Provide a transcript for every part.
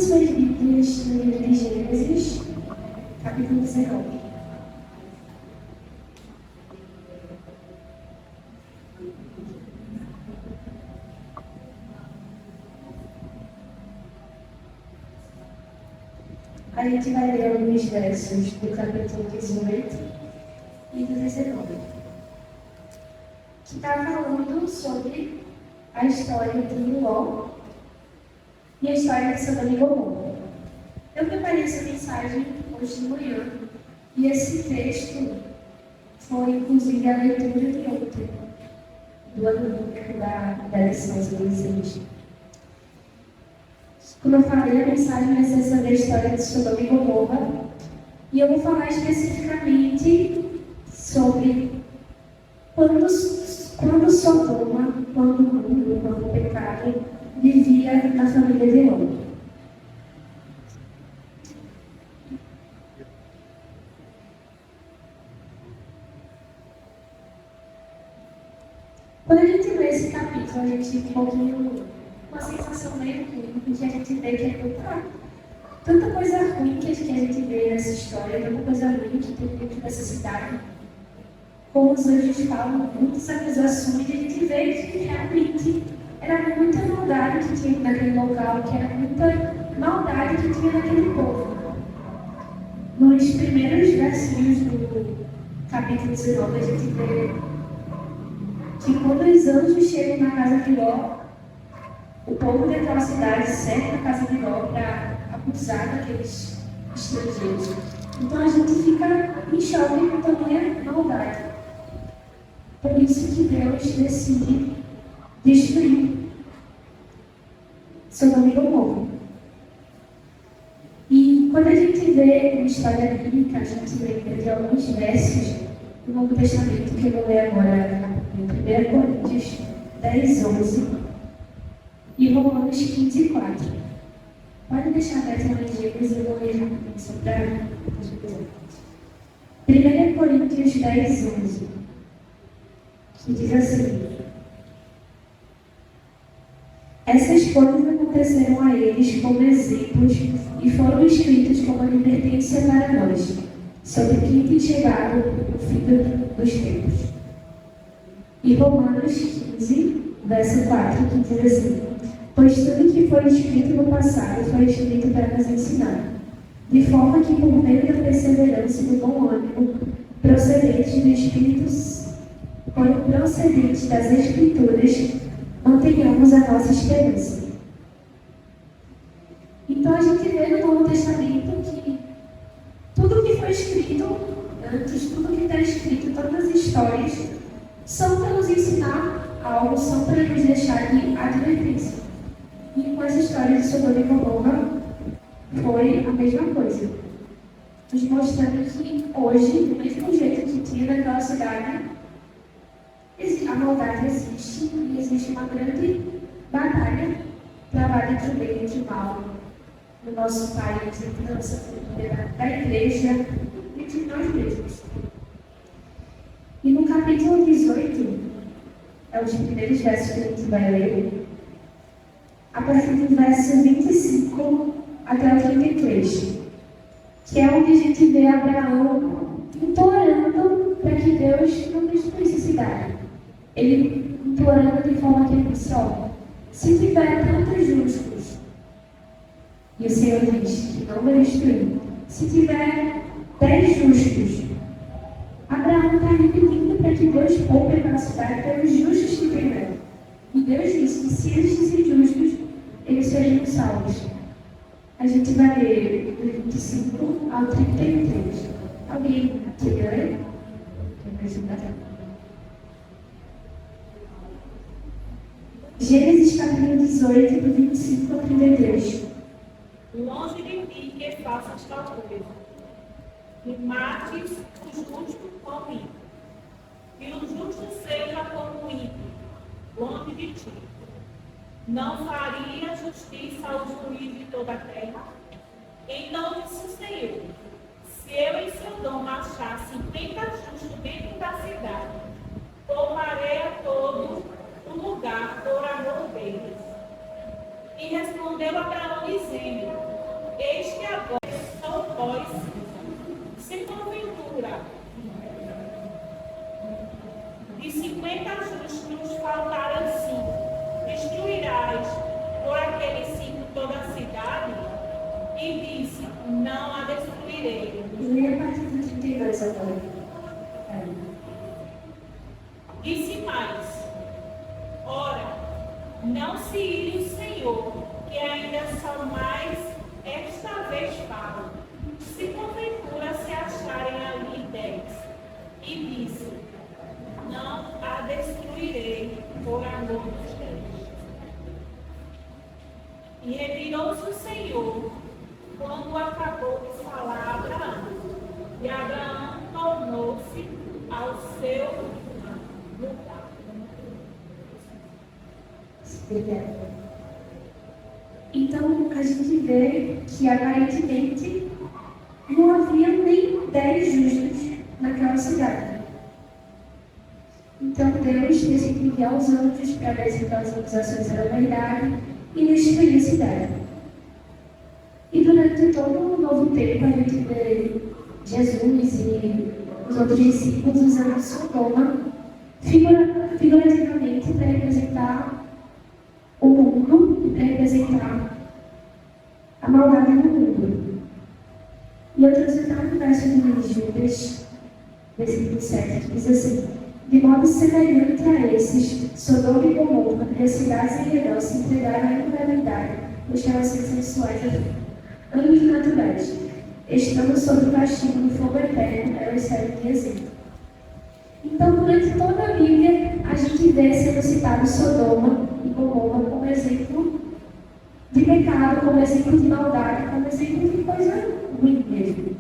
as suas Bíblias no livro de Gênesis, capítulo 19. A gente vai ler alguns versos do capítulo 18 e do 19, que está falando sobre a história de Ló e a história de Sodoma e Gomorra. Eu preparei essa mensagem hoje de manhã e esse texto foi, inclusive, a leitura de ontem, do ano da lição sobre incêndio. Como eu falei, a mensagem vai ser sobre a história de Sodoma e Gomorra e eu vou falar especificamente sobre quando Sodoma, quando o mundo, quando o pecado vivia na família de Ló. Quando a gente lê esse capítulo, a gente fica um pouquinho uma sensação meio ruim, porque a gente vê que é tanta coisa ruim que a gente vê nessa história, tanta coisa ruim que tem dentro dessa cidade. Como os anjos falam, muitas acusações, e a gente vê que realmente era muita maldade que tinha naquele local, que era muita maldade que tinha naquele povo. Nos primeiros versinhos do capítulo 19, a gente vê que quando os anjos chegam na casa de Ló, o povo daquela cidade cerca a casa de Ló para acusar daqueles estrangeiros. Então a gente fica em choque com tamanha maldade. Por isso que Deus decide destruir Sodoma e Gomorra. E quando a gente vê uma história bíblica, a gente lembra de alguns versos do Novo Testamento que eu vou ler agora em 1 Coríntios 10, 11 e Romanos 15, 4. Pode deixar aberto na legenda, mas eu vou ler rapidinho só para 1 Coríntios 10, 11, que diz assim: essas coisas aconteceram a eles como exemplos e foram escritas como advertência para nós, sobre quem tem chegado o fim dos tempos. E Romanos 15, verso 4, que diz assim: pois tudo que foi escrito no passado foi escrito para nos ensinar, de forma que por meio da perseverança e do bom ânimo procedentes do Espírito, procedentes das Escrituras, mantenhamos a nossa esperança. Então a gente vê no Novo Testamento que tudo que foi escrito antes, tudo que está escrito, todas as histórias, são para nos ensinar algo, são para nos deixar de advertência. E com essa história de Sodoma e Gomorra foi a mesma coisa, nos mostrando que hoje, do mesmo jeito que tinha naquela cidade, a maldade existe e existe uma grande batalha travada entre o bem e entre o mal no nosso país, entre a nossa família, da igreja, entre nós mesmos. E no capítulo 18, é os primeiros versos que a gente vai ler, a partir do verso 25 até o 33, que é onde a gente vê Abraão implorando para que Deus não destruísse a cidade. Ele implorando de forma que ele disse: ó, se tiver tantos justos, e o Senhor diz que não vai destruir, se tiver 10 justos, Abraão está pedindo para que Deus poupe aquela cidade pelos justos que tem nela. E Deus disse que se eles fossem justos, eles seriam salvos. A gente vai ler do 25 ao 33. Alguém quer ler? Gênesis capítulo 18, do 25 ao 33. Longe de ti que faças tal coisa, e mates o justo com o ímpio, e o justo seja como o ímpio, longe de ti. Não faria justiça ao juiz de toda a terra? Então disse o Senhor: se eu em Sodoma achar 50 justos dentro da cidade, pouparei a todos um lugar por amor deles. E respondeu Abraão, dizendo: Eis que agora são vós, se porventura de 50 justos faltar assim, destruirás por aqueles 5 toda a cidade? E disse: Não a destruirei. Leia a partir do 32 agora. Disse mais: Ora, não se ire o Senhor, que ainda só mais esta vez falo, se porventura se acharem ali 10. E disse: Não a destruirei por amor dos 10. E retirou-se o Senhor quando acabou de falar a Abraão. E Abraão tornou-se ao seu lugar. Então, a gente vê que aparentemente não havia nem 10 justos naquela cidade. Então, Deus decidiu enviar os anjos para ver se aquelas acusações eram verdade e destruir a cidade. E durante todo o novo tempo, a gente vê Jesus e os outros discípulos usando Sodoma figurativamente para representar o mundo, para representar a maldade do mundo. E eu trouxe até um verso de Judas, versículo 7, que diz assim: De modo semelhante a esses, Sodoma e Gomorra, e as cidades em redor se entregaram à imoralidade, os relações sensuais antinaturais, estando sob o castigo do fogo eterno, elas servem de exemplo. Então, durante toda a Bíblia, a gente vê sendo citado Sodoma e Gomorra como exemplo de pecado, como exemplo de maldade, como exemplo de coisa ruim mesmo.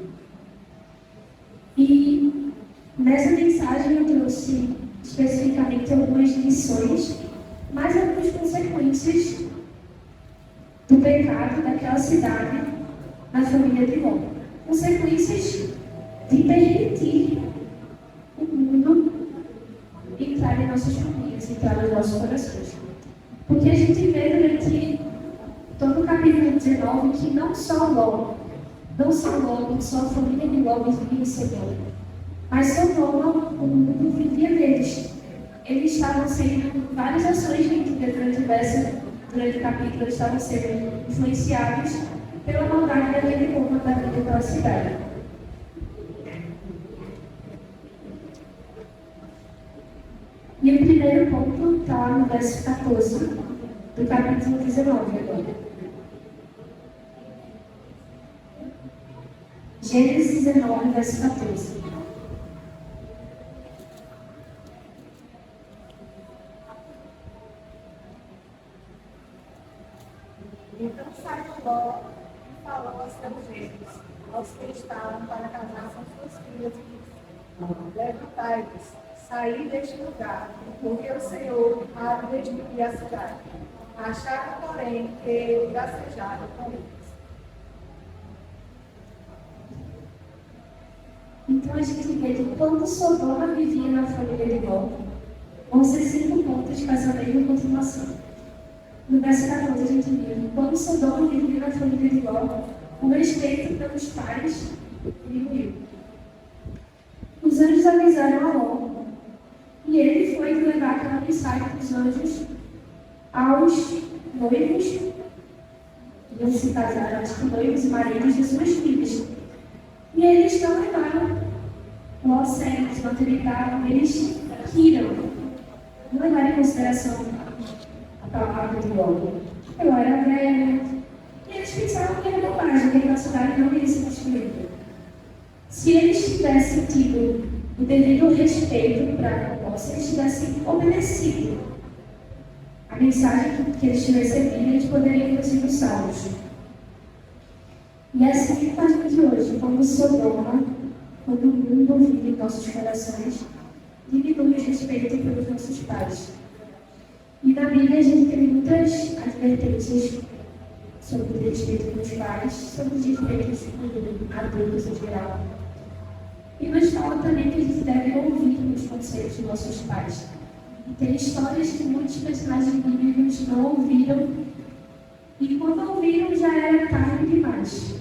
E nessa mensagem eu trouxe especificamente algumas lições, mas algumas consequências do pecado daquela cidade na família de Ló. Consequências de permitir o mundo entrar em nossas famílias, entrar nos nossos corações. Porque a gente vê durante todo o capítulo 19 que não só Ló, não só a família de Ló vivia o Senhor, mas Sodoma, o mundo vivia deles. Eles estavam sendo, várias ações que a gente vê durante o capítulo, eles estavam sendo influenciados pela maldade daquele povo da vida daquela cidade. E o primeiro ponto está no verso 14 do capítulo 19 agora. Gênesis 19, verso 14. Então saiu Ló e falou aos seus gêmeos, aos que estavam para casar com suas filhas, e disse: Levantai-vos, saí deste lugar, porque o Senhor há de destruir a cidade. Acharam, porém, que ele gracejava com eles. Então a gente vê que quando Sodoma vivia na família de Ló, vão ser 5 pontos com essa mesma continuação. No verso 14 a gente viu que quando Sodoma vivia na família de Ló, o respeito pelos pais diminuiu. Os anjos avisaram a Ló, e ele foi levar aquela mensagem dos anjos aos noivos, que iam se casar, acho que noivos e maridos de suas filhas. E eles não levaram Ló a sério, eles não acreditaram, eles riram, não levaram em consideração a palavra de Ló. Eu era velha, e eles pensavam que era bobagem, que aquela cidade não iria ser destruída. Se eles tivessem tido o devido respeito para Ló, se eles tivessem obedecido a mensagem que eles tinham recebido, eles poderiam ter sido salvos. E assim com a gente hoje, quando Sodoma, quando o mundo vive em nossos corações, diminui o respeito pelos nossos pais. E na Bíblia a gente tem muitas advertências sobre o respeito pelos pais, sobre os respeitos com adultos em geral. E nos fala também que a gente deve ouvir os conselhos dos nossos pais. E tem histórias que muitos personagens bíblicos não ouviram E quando ouviram, já era tarde demais.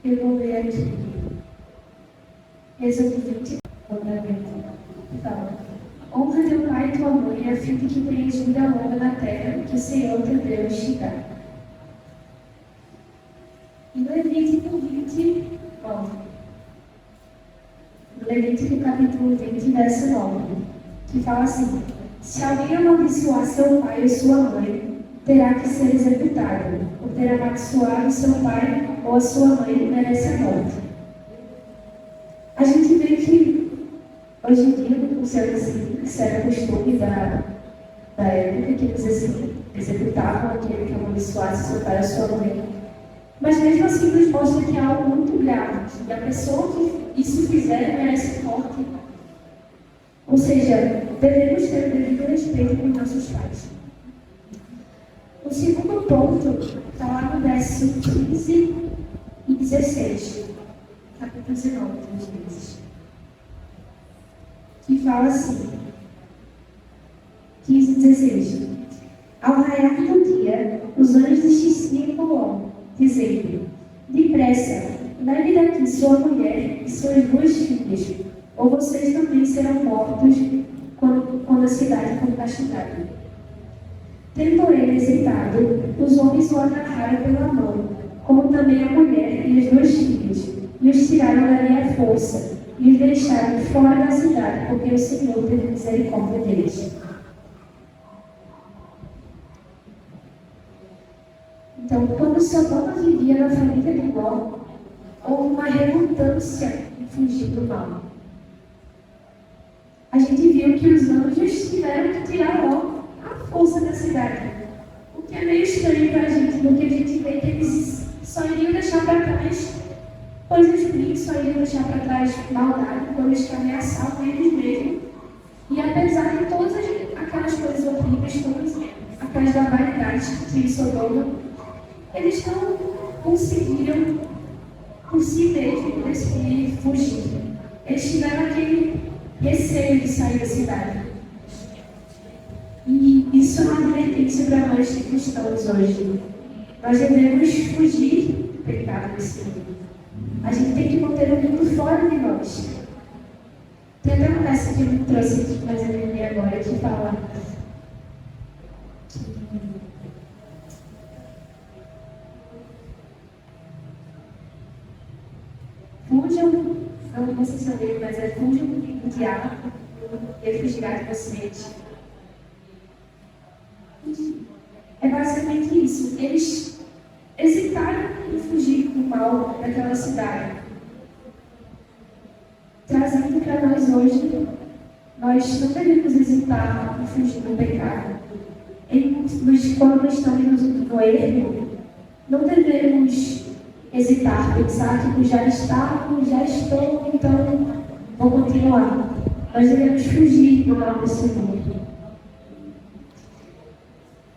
Eu vou ler aqui. Êxodo 20, fala: honra teu pai e tua mãe, a fim de que tenhas vida longa na terra que o Senhor teu Deus te dá. E Levítico 20, 9. Levítico capítulo 20, verso 9, que fala assim: se alguém amaldiçoar seu pai ou sua mãe, terá que ser executado. Por ter amaldiçoado seu pai ou a sua mãe, merece a morte. A gente vê que hoje em dia não funciona assim, isso era costume da época, que eles executavam aquele que amaldiçoasse seu pai ou sua mãe. Mas mesmo assim nos mostra que é algo muito grave, e a pessoa que isso fizer merece morte. Ou seja, devemos ter o devido respeito com nossos pais. O segundo ponto está lá no verso 15 e 16, capítulo 19 dos Gênesis, que fala assim, 15 e 16: ao raiar do dia, os anjos distinguiam, dizendo: depressa, leve daqui sua mulher e suas duas filhas, ou vocês também serão mortos quando a cidade for castigada. Tendo ele hesitado, os homens o agarraram pela mão, como também a mulher e as duas filhas, e os tiraram dali à força, e os deixaram fora da cidade, porque o Senhor teve misericórdia deles. Então, quando Sodoma vivia na família de Ló, houve uma relutância em fugir do mal. A gente viu que os anjos tiveram que tirar Ló à força da cidade. O que é meio estranho para a gente, porque a gente vê que eles só iriam deixar para trás coisas ruins, só iriam deixar para trás maldade, coisas que ameaçavam eles mesmos. E apesar de todas aquelas coisas horríveis, todas aquelas barbaridades que tinha em Sodoma, eles não conseguiram por si mesmos decidir fugir. Eles tiveram aquele receio de sair da cidade. E isso é uma advertência para nós cristãos hoje. Nós devemos fugir do pecado desse mundo. A gente tem que manter o mundo fora de nós. Tem até uma peça que eu me trouxe aqui, mas eu lembrei agora, que fala que fujam, não sei se eu lembro, mas é fujam do diabo e ele fugirá de vocês. É basicamente isso. Eles hesitaram em fugir do mal daquela cidade. Trazendo para nós hoje, nós não devemos hesitar em fugir do pecado. Quando estamos no erro, não devemos hesitar, pensar que já estou, então vou continuar. Nós devemos fugir do mal desse mundo.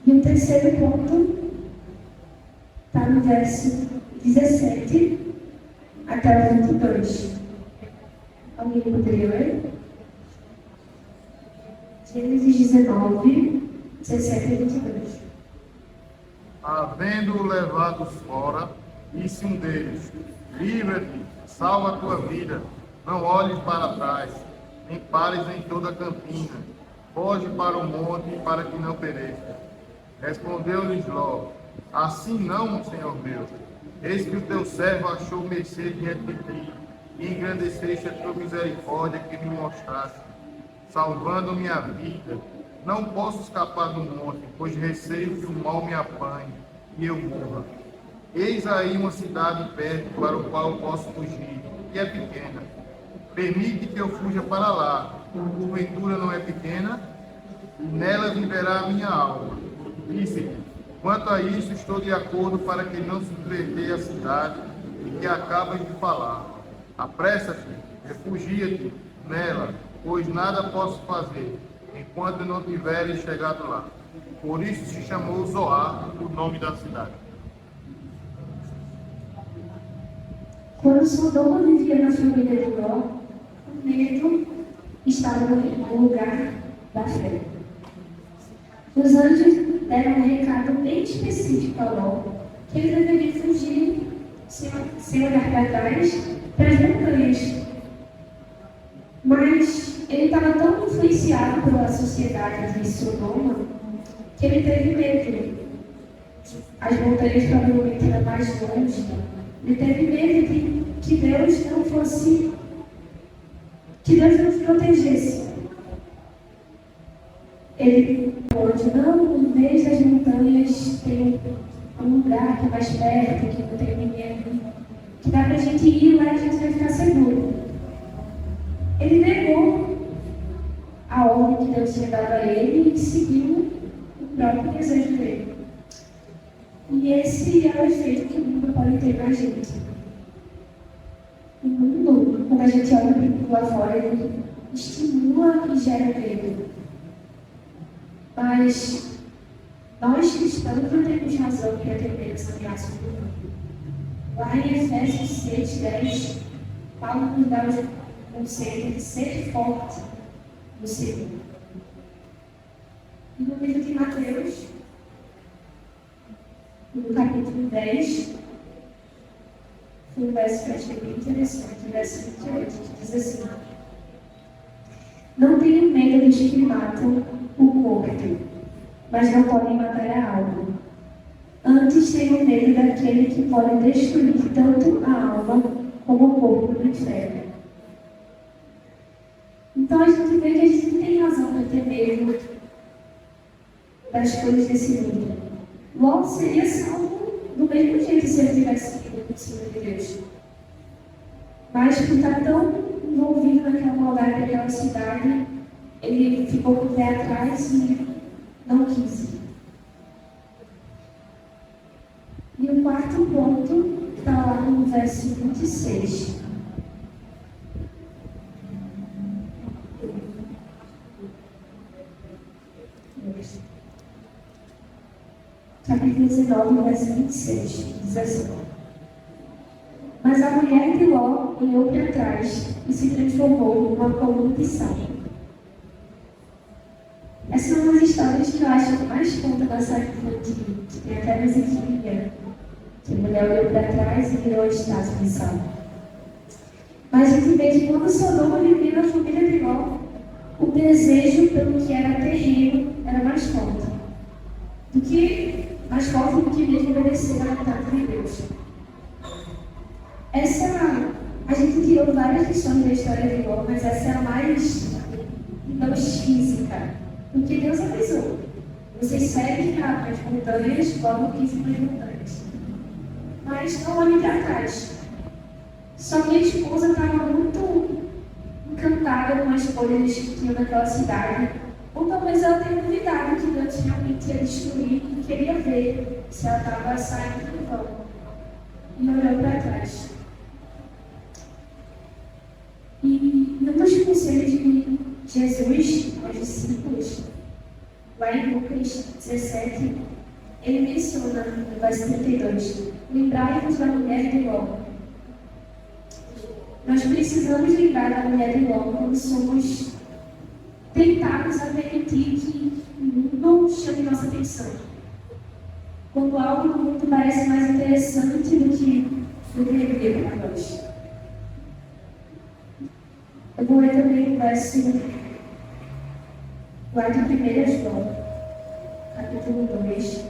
E o terceiro ponto está no verso 17 até o 22. Alguém poderia ler? Gênesis 19, 17 e 22. Havendo-o levado fora, disse um deles: livra-te, salva a tua vida, não olhes para trás, nem pares em toda a campina, foge para o monte para que não pereça. Respondeu-lhes Ló: assim não, Senhor meu, eis que o teu servo achou mercê diante de ti, e engrandeceste a tua misericórdia que me mostraste, salvando minha vida. Não posso escapar do monte, pois receio que o mal me apanhe e eu morra. Eis aí uma cidade perto para o qual eu posso fugir, e é pequena. Permite que eu fuja para lá, porventura não é pequena, e nela viverá a minha alma. Disse-lhe: quanto a isso, estou de acordo para que não se entreteie a cidade e que acabas de falar. Apressa-te, refugia-te nela, pois nada posso fazer, enquanto não tiveres chegado lá. Por isso se chamou Zoar, o nome da cidade. Quando Sodoma vivia na família de Ló, o medo estava no lugar da fé. Os anjos deram um recado bem específico ao Ló, que ele deveria fugir sem olhar para trás, para as montanhas. Mas ele estava tão influenciado pela sociedade de Sodoma que ele teve medo. As montanhas provavelmente eram mais longe. Ele teve medo de que Deus não fosse, que Deus não os protegesse. Ele pôde, não, em vez das montanhas, tem um lugar que é mais perto, que não tem ninguém ali, que dá para a gente ir lá e a gente vai ficar seguro. Ele negou a ordem que Deus tinha dado a ele e seguiu o próprio desejo dele. E esse é o efeito que o mundo pode ter na gente. O mundo, quando a gente olha para o mundo lá fora, ele estimula e gera medo. Mas nós cristãos não temos razão para ter medo das ameaças do mundo. Lá em Efésios 6:10, Paulo nos dá o conselho de ser forte no Senhor. E no livro de Mateus, no capítulo 10, foi um verso que eu achei bem interessante, o verso 28, que diz assim: não tenham medo dos que matam o corpo, mas não podem matar a alma. Antes tenham medo daquele que pode destruir tanto a alma como o corpo no inferno. Então a gente vê que a gente não tem razão para ter medo das coisas desse mundo. Ló seria salvo do mesmo jeito se ele tivesse ido por cima de Deus. Mas por estar tão envolvido naquela maldade daquela cidade, ele ficou com o pé atrás e não quis ir. E o quarto ponto está lá no verso 26. Capítulo 19, verso 26, diz assim: mas a mulher de Ló olhou para trás e se transformou numa coluna de sal. Essas são as histórias que eu acho que mais conta da série infantil, que tem até musiquinha, que a mulher olhou para trás e virou a estátua de sal. Mas a gente vê que quando Sodoma vivia na família de Ló, o desejo pelo que era terreno era mais forte do que mesmo obedecer à vontade de Deus. A gente tirou várias lições da história de Ló, mas essa é a mais, digamos, física, porque Deus avisou. Vocês seguem para as montanhas, vão 15 para as montanhas. Mas não olhem para trás. Só que a esposa estava muito encantada com as coisas que tinham naquela cidade. Ou talvez ela tenha duvidado que Deus realmente ia destruir e queria ver se ela estava saindo do vão. E olhou para trás. E um dos conselhos de Jesus aos discípulos, lá em Lucas 17, ele menciona no verso 32: lembrai-vos da mulher de Ló. Nós precisamos lembrar da mulher de Ló quando somos tentados a permitir que o mundo chame nossa atenção. Quando algo no mundo parece mais interessante do que deveria para nós. Eu vou ler também o verso lá de 1 João, capítulo 2,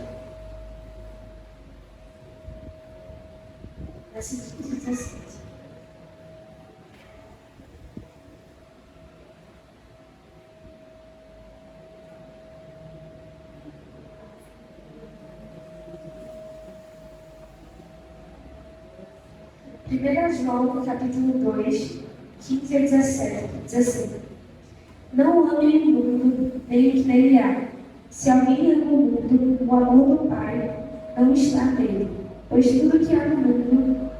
verso 17. João, capítulo 2, 15 a 17, diz assim: não amem o mundo, nem o que nele há. Se alguém ama o mundo, o amor do Pai não está nele. Pois tudo que há no mundo,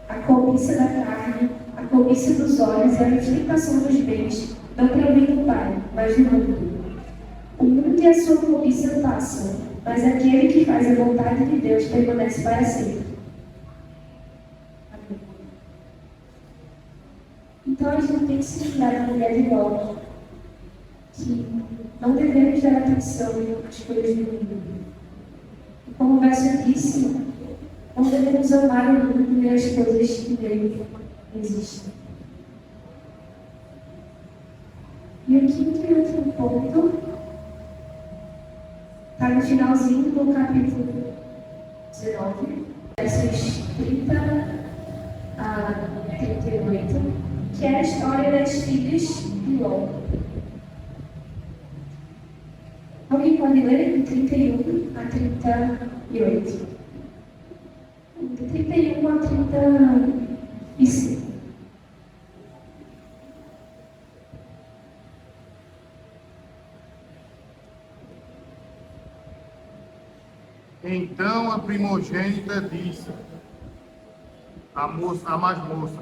a cobiça da carne, a cobiça dos olhos e a ostentação dos bens, não provém do Pai, mas do mundo. O mundo e a sua cobiça passam, mas aquele que faz a vontade de Deus permanece para sempre. Então a gente tem que se lembrar da mulher de Ló, que não devemos dar atenção às coisas do mundo. E como o verso disse, não devemos amar o mundo e as coisas que nele existem. E o quinto e último ponto está no finalzinho do capítulo 19, versos 30 a 38, que é a história das filhas de Ló. Alguém pode ler de 31 a 38? De 31 a 35. Então a primogênita disse, a mais moça,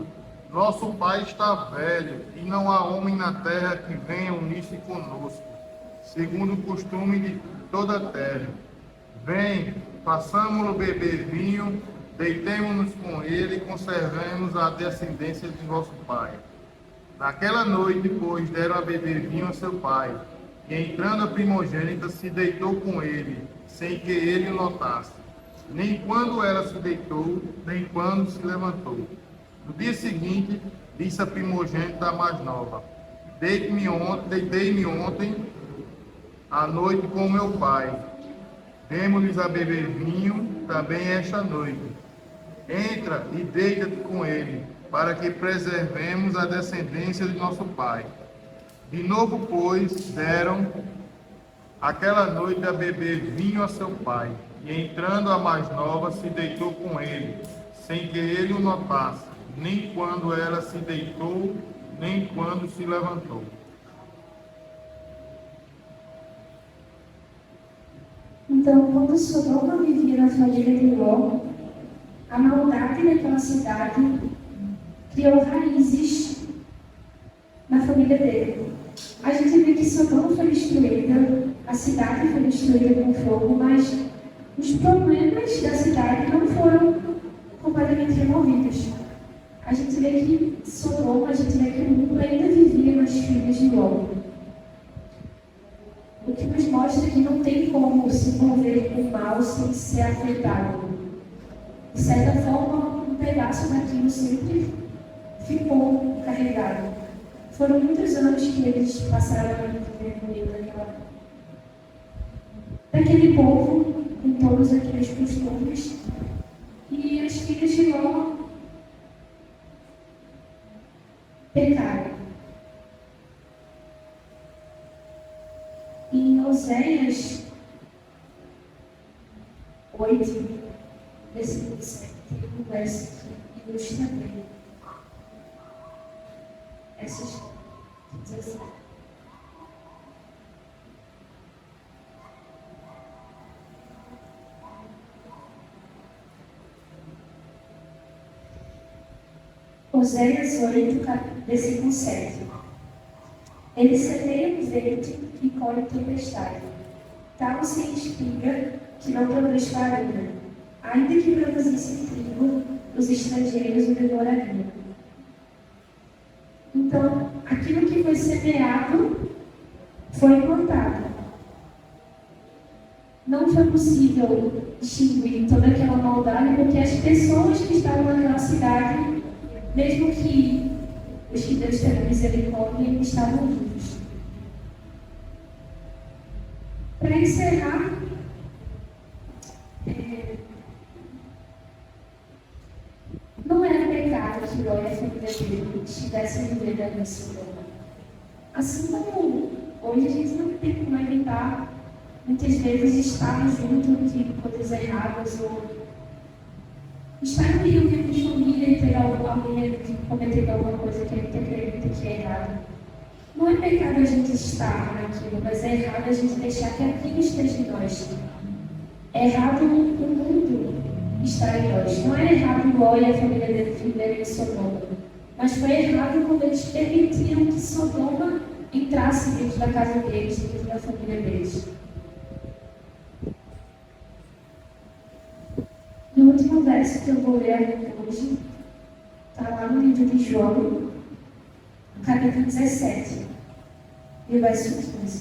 nosso pai está velho, e não há homem na terra que venha unir-se conosco, segundo o costume de toda a terra. Vem, façamos-lo beber vinho, deitemo-nos com ele e conservemos a descendência de nosso pai. Naquela noite, pois, deram a beber vinho a seu pai, e entrando a primogênita se deitou com ele, sem que ele o notasse, nem quando ela se deitou, nem quando se levantou. No dia seguinte, disse a primogênita mais nova, deitei-me ontem à noite com meu pai, demos-lhes a beber vinho também esta noite. Entra e deita-te com ele, para que preservemos a descendência de nosso pai. De novo, pois, deram aquela noite a beber vinho a seu pai, e entrando a mais nova, se deitou com ele, sem que ele o notasse, nem quando ela se deitou, nem quando se levantou. Então, quando Sodoma vivia na família de Ló, a maldade daquela cidade criou raízes na família dele. A gente vê que Sodoma foi destruída, a cidade foi destruída com fogo, mas os problemas da cidade não foram completamente removidos. A gente vê que Sodoma, a gente vê que o mundo ainda vivia nas filhas de Ló. O que nos mostra que não tem como se envolver com o mal sem ser afetado. De certa forma, um pedaço daquilo sempre ficou carregado. Foram muitos anos que eles passaram a viver no meio daquele povo, com todos aqueles costumes. E as filhas de Ló pecaram. Em Oséias 8, versículo 7, tem um verso que ilustra bem essas coisas. Oséias 8, versículo 7. Ele semeia o vento e colhe tempestade. Tal sem espiga que não produz farinha. Ainda que produzisse trigo, os estrangeiros o devorariam. Então, aquilo que foi semeado foi plantado. Não foi possível extinguir toda aquela maldade, porque as pessoas que estavam naquela cidade, mesmo que os que Deus teve misericórdia, eles estavam vivos. Para encerrar, não era pecado que Ló e a família dele estivessem vivendo ali em Sodoma. Assim como hoje a gente não tem como evitar, muitas vezes, estar junto de coisas erradas ou estar no meio de família e ter alguém cometendo alguma coisa que a gente acredita que é errado. Não é pecado a gente estar naquilo, mas é errado a gente deixar que aquilo esteja em nós. É errado o mundo estar em nós. Não é errado Ló e a família dele viverem em Sodoma, mas foi errado quando eles permitiram que Sodoma entrasse dentro da casa deles, dentro da família deles. E o último verso que eu vou ler hoje está lá no livro de João, capítulo 17, e o verso 15.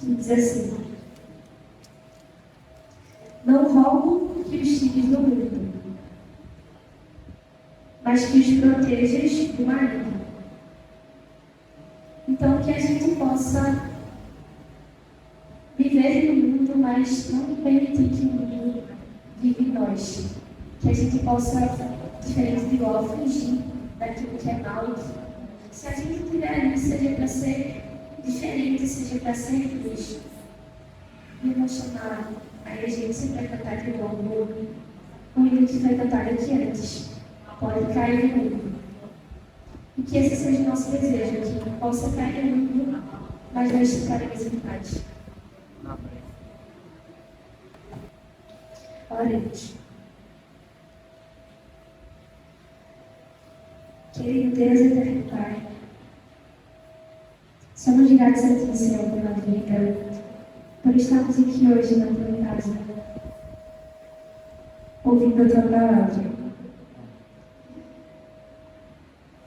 que diz assim: não rogo que os tires do mundo, mas que os protejas do maligno. Então, que a gente possa viver no mundo, mas não permitir que o mundo vive em nós. Que a gente possa, diferente de igual, fugir daquilo que é mal. Se a gente estiver ali, seja para ser diferente, seja para ser luz, emocionado, aí a gente sempre vai cantar de novo. O hino que foi cantado aqui antes pode cair no mundo. E que esse seja o nosso desejo, que possa cair no mundo, mas nós ficaremos em paz. Oremos. Querido Deus e eterno Pai, somos gratos a Ti, Senhor, pela vida, por estarmos aqui hoje na Tua casa, ouvindo a Tua palavra.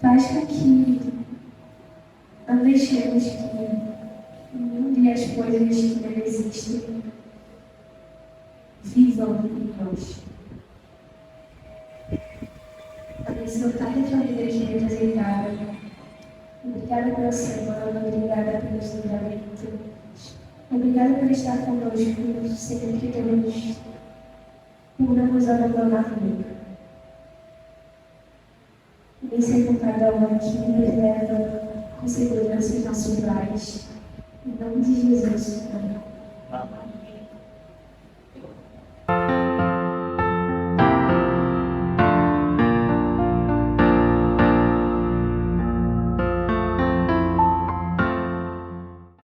Faz com que não deixemos que o mundo e as coisas que nele existem vivam em nós. Abençoa cada família aqui representada. Obrigada pela semana, obrigada pelo livramento. Obrigada por estar conosco sempre que temos, por não nos abandonar nunca. Vencer com cada um aqui, nos leva com segurança em nossos lares. Em nome de Jesus. Amém.